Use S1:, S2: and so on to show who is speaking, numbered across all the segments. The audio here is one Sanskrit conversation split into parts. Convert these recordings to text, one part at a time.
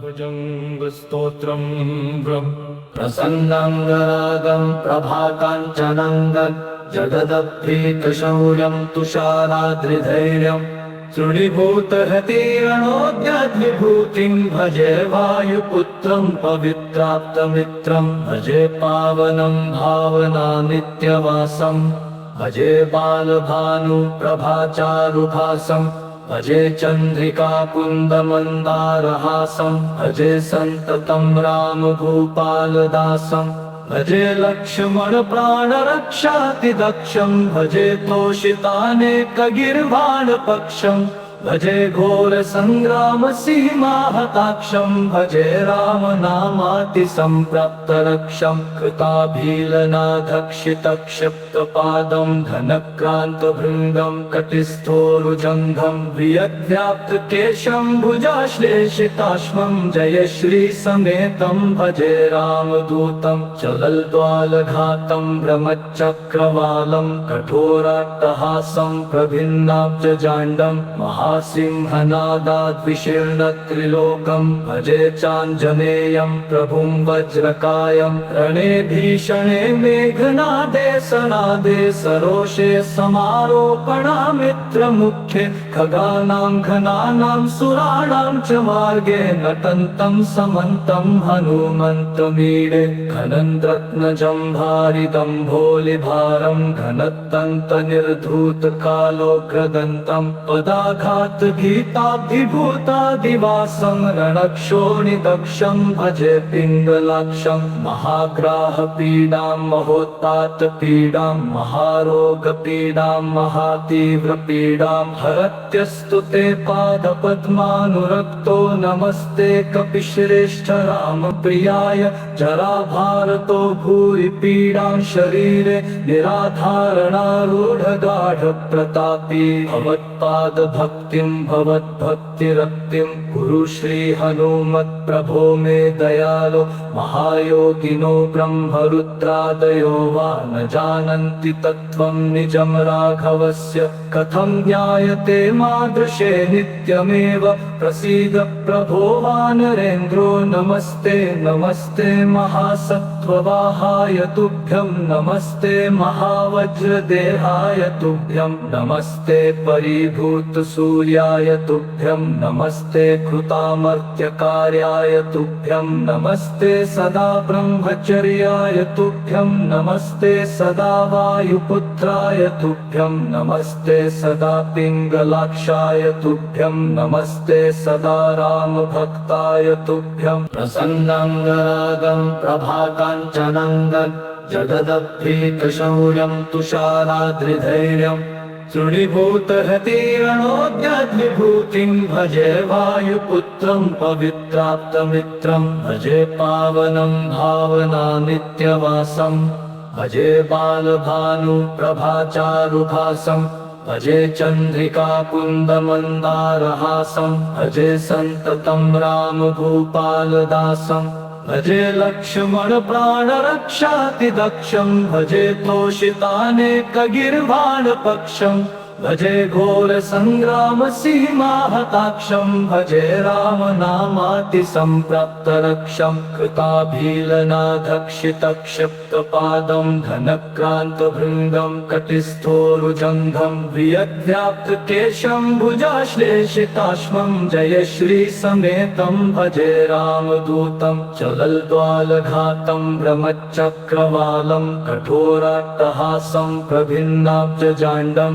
S1: भुजङ्गस्तोत्रं प्रसन्नं गरागं प्रभाकाञ्चनं जगदभीतशौर्यं तुषाराद्रिधैर्यं तृणीभूतहतीरणोद्यद्विभूतिं भजे वायुपुत्रं पवित्राप्तमित्रं भजे पावनं भावनानित्यवासं भजे बालभानुप्रभाचारुभासं भजे चन्द्रिकाकुन्दमन्दारहासं भजे सन्ततं रामभूपालदासं भजे लक्ष्मणप्राणरक्षातिदक्षं भजे तोषितानेकगिर्वाणपक्षं भजे घोरसङ्ग्रामसीमाहताक्षं भजे रामनामातिसम्प्राप्तरक्षं कृताभीलनाधक्षितक्षिप्तपादं घनक्रान्तभृङ्गं कटिस्थोरुजङ्घं वियद्व्याप्तकेशं भुजाश्लेषिताश्मं जयश्रीसमेतं भजे रामदूतं चलल्द्वालघातं भ्रमच्चक्रवालं कठोराट्टहासं प्रभिन्नाब्जजाण्डं महासिंहनादाद्विशीर्णत्रिलोकं भजे चाञ्जनेयं प्रभुं वज्रकायं रणे भीषणे मेघनादे सनादे सरोषे समारोपणामित्रमुख्ये खगानां घनानां सुराणां च मार्गे नटन्तं समन्तं हनुमन्तमीडे घनन्द्रत्नजम्भारितं भोलिभारं घनत्तन्तनिर्धूतकालोग्रदन्तं पदाघातगीताभिभूतादिवासं रणक्षोणिदक्षं भजे पिङ्गलाक्षं महाग्राहपीडां महोत्पातपीडां महारोगपीडां महातीव्रपीडां हरत्यस्तु ते पादपद्मानुरक्तो नमस्ते कपिश्रेष्ठ रामप्रियाय जराभारतो भूरि पीडां शरीरे निराधारणारूढगाढप्रतापी भवत्पादभक्तिं भवद्भक्तिरक्तिं कुरु श्रीहनुमत्प्रभो मे दयालो महायोगिनो ब्रह्मरुद्रादयो वा न जानन्ति तत्त्वं निजं राघवस्य कथं ज्ञायते मादृशे नित्यमेव प्रसीद प्रभो वानरेन्द्रो नमस्ते नमस्ते महासत्त्ववाहाय तुभ्यं नमस्ते महावज्रदेहाय तुभ्यं नमस्ते परिभूतसूर्याय तुभ्यं नमस्ते कृतामर्त्यकार्याय तुभ्यं नमस्ते सदा ब्रह्मचर्याय तुभ्यं नमस्ते सदा वायुपुत्राय तुभ्यं नमस्ते सदा पिङ्गलाक्षाय तुभ्यं नमस्ते सदा रामभक्ताय तुभ्यं प्रसन्नं गरागं प्रभाकाञ्चनं जगदभीतशौर्यं तुषाराद्रिधैर्यं तृणीभूतहतीरणोद्यद्विभूतिं भजे वायुपुत्रं पवित्राप्तमित्रं भजे पावनं भावनानित्यवासं भजे बालभानुप्रभाचारुभासं भजे चन्द्रिकाकुन्दमन्दारहासं भजे सन्ततं रामभूपालदासं भजे लक्ष्मणप्राणरक्षातिदक्षं भजे तोषितानेकगिर्वाणपक्षं भजे घोरसङ्ग्रामसीमाहताक्षं भजे रामनामातिसम्प्राप्तरक्षं कृताभीलनाधक्षितक्षिप्तपादं घनक्रान्तभृङ्गं कटिस्थोरुजङ्घं वियद्व्याप्तकेशं भुजाश्लेषिताश्मं जयश्रीसमेतं भजे रामदूतं चलल्द्वालघातं भ्रमच्चक्रवालं कठोराट्टहासं प्रभिन्नाब्जजाण्डं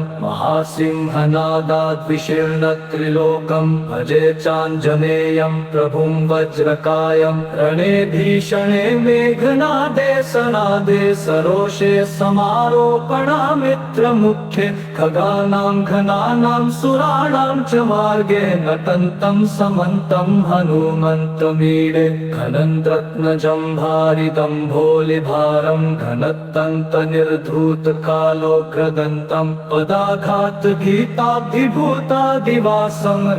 S1: महासिंहनादाद्विशीर्णत्रिलोकं भजे चाञ्जनेयं प्रभुं वज्रकायं रणे भीषणे मेघनादे सनादे सरोषे समारोपणामित्रमुख्ये खगानां घनानां सुराणां च मार्गे नटन्तं समन्तं हनुमन्तमीडे घनन्द्रत्नजम्भारितं भोलिभारं घनत्तन्तनिर्धूतकालोग्रदन्तं पदाघातगीताभिभूतादिवासं अवतात् गीताभिभूतादिवासं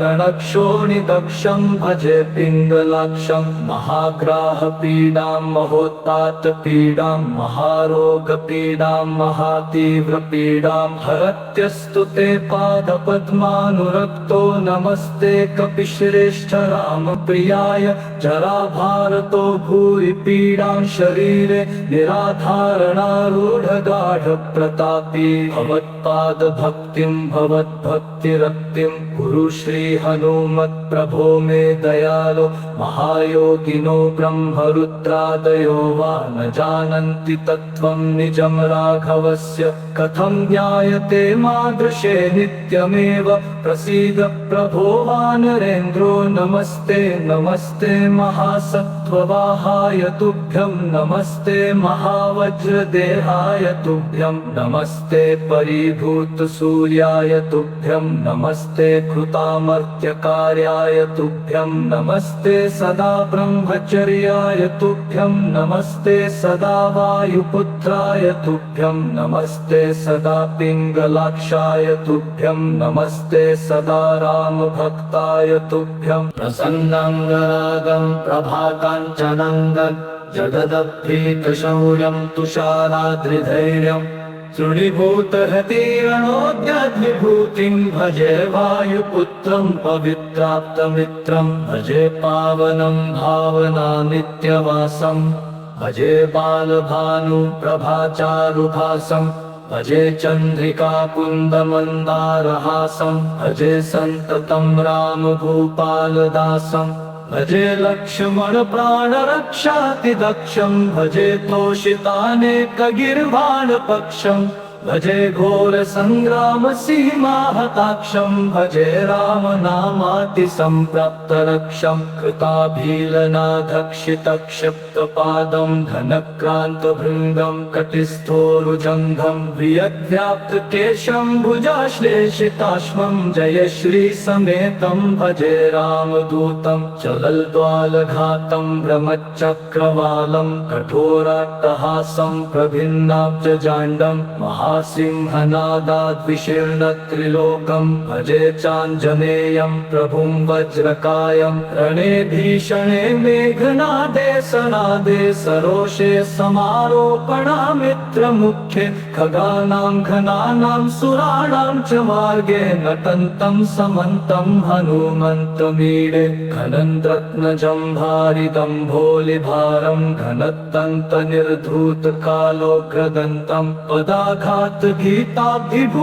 S1: रणक्षोणिदक्षं भजे पिङ्गलाक्षं महाग्राहपीडां महोत्तात् पीडां महारोगपीडां महातीव्रपीडां हरत्यस्तु ते पादपद्मानुरक्तो नमस्ते कपिश्रेष्ठ रामप्रियाय जराभारतो भूरि पीडां शरीरे निराधारणारूढगाढप्रतापी भवत्पादभक्तिं भवद्भक्तिरक्तिं कुरु श्री हनुमत्प्रभो मे दयालो महायोगिनो ब्रह्मरुद्रादयो वा न जानन्ति तत्त्वं निजं राघवस्य कथं ज्ञायते मादृशे नित्यमेव प्रसीद प्रभो वानरेन्द्रो नमस्ते नमस्ते महासत्त्ववाहाय तुभ्यं नमस्ते महावज्रदेहाय तुभ्यं नमस्ते परिभूतसूर्याय तुभ्यं नमस्ते कृतामर्त्यकार्याय तुभ्यं नमस्ते सदा ब्रह्मचर्याय तुभ्यं नमस्ते सदा वायुपुत्राय तुभ्यं नमस्ते सदा पिङ्गलाक्षाय तुभ्यं नमस्ते सदा रामभक्ताय तुभ्यं प्रसन्नं प्रभाकाञ्चनं जगदभीतशौर्यं तुषाराद्रिधैर्यं तृणीभूतहतीरणोद्यद्विभूतिं भजे वायुपुत्रं पवित्राप्तमित्रं भजे पावनं भावनानित्यवासं भजे बालभानुप्रभाचारुभासं भजे चन्द्रिकाकुन्दमन्दारहासं भजे सन्ततं रामभूपालदासं भजे लक्ष्मणप्राणरक्षातिदक्षं भजे तोषितानेकगिर्वाणपक्षं भजे घोरसङ्ग्रामसीमाहताक्षं भजे रामनामातिसम्प्राप्तरक्षं कृताभीलनाधक्षितक्षिप्तपादं धनक्रान्तभृङ्गं कटिस्थोरुजङ्घं वियद्व्याप्तकेशं भुजाश्लेषिताश्मं जय श्रीसमेतं भजे रामदूतं चलल्द्वालघातं भ्रमच्चक्रवालं कठोराट्टहासं प्रभिन्नाब्जजाण्डं महासिंहनादाद्विशीर्णत्रिलोकं भजे चाञ्जनेयं प्रभुं वज्रकायं रणे भीषणे मेघनादे सनादे सरोषे समारोपणामित्रमुख्ये खगानां घनानां सुराणां च मार्गे नटन्तं समन्तं हनुमन्तमीडे घनन्द्रत्नजं भारिदम्भोलिभारं घनत्तन्तनिर्धूतकालोग्रदन्तं पदाघात गीताभिभूतादिवासं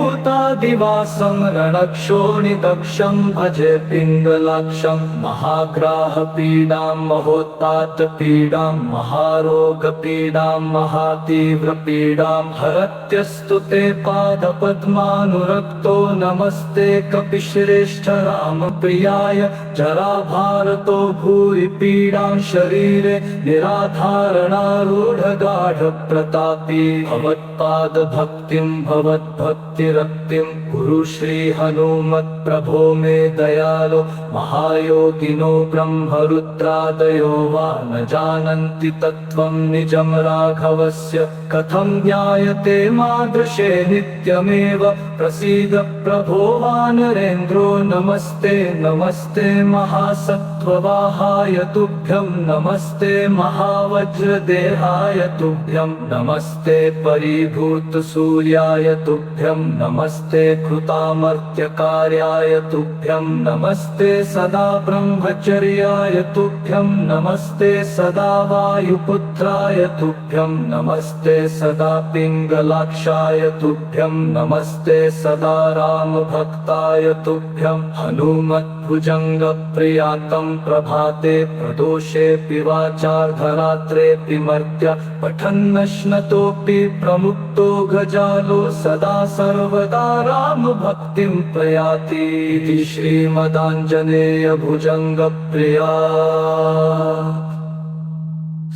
S1: रणक्षोणिदक्षं भजे पिङ्गलाक्षं महाग्राहपीडां महोत्तात् पीडां महारोगपीडां महातीव्रपीडां हरत्यस्तु ते पादपद्मानुरक्तो नमस्ते कपिश्रेष्ठ रामप्रियाय जराभारतो भूरि पीडां शरीरे निराधारणारूढगाढप्रतापी भवत्पादभक्तिं भवद्भक्तिरक्तिं कुरु श्री हनुमत्प्रभो मे दयालो महायोगिनो ब्रह्मरुद्रादयो वा न जानन्ति तत्त्वं निजं राघवस्य कथं ज्ञायते मादृशे नित्यमेव प्रसीद प्रभो वानरेन्द्रो नमस्ते नमस्ते महासत्त्ववाहाय तुभ्यं नमस्ते महावज्रदेहाय तुभ्यं नमस्ते परिभूतसूर्याय तुभ्यं नमस्ते कृतामर्त्यकार्याय तुभ्यं नमस्ते सदा ब्रह्मचर्याय तुभ्यं नमस्ते सदा वायुपुत्राय तुभ्यं नमस्ते सदा पिङ्गलाक्षाय तुभ्यं नमस्ते सदा रामभक्ताय तुभ्यं हनुमद्भुजङ्गप्रियातं प्रभाते प्रदोषेऽपि वाचार्धरात्रेऽपि मर्त्य पठन्नश्नतोऽपि प्रमुक्तो गजालो सदा सर्वदा रामभक्तिं प्रयाति इति श्रीमदाञ्जनेयभुजङ्गप्रिया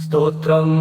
S1: स्तोत्रम्।